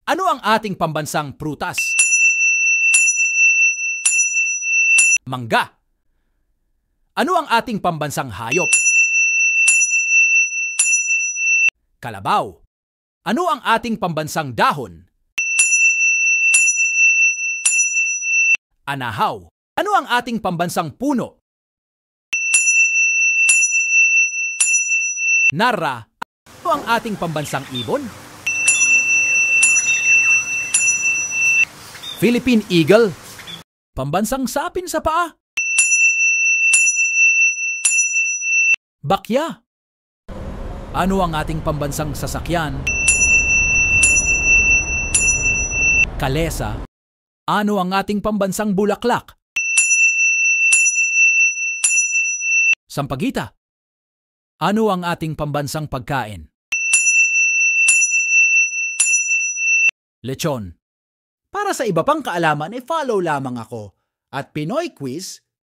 Ano ang ating pambansang prutas? Mangga. Ano ang ating pambansang hayop? Kalabaw. Ano ang ating pambansang dahon? Anahaw. Ano ang ating pambansang puno? Narra. Ano ang ating pambansang ibon? Philippine Eagle. Pambansang sapin sa paa. Bakya. Ano ang ating pambansang sasakyan? Kalesa. Ano ang ating pambansang bulaklak? Sampaguita. Ano ang ating pambansang pagkain? Lechon. Para sa iba pang kaalaman, follow lamang ako at Pinoy Quiz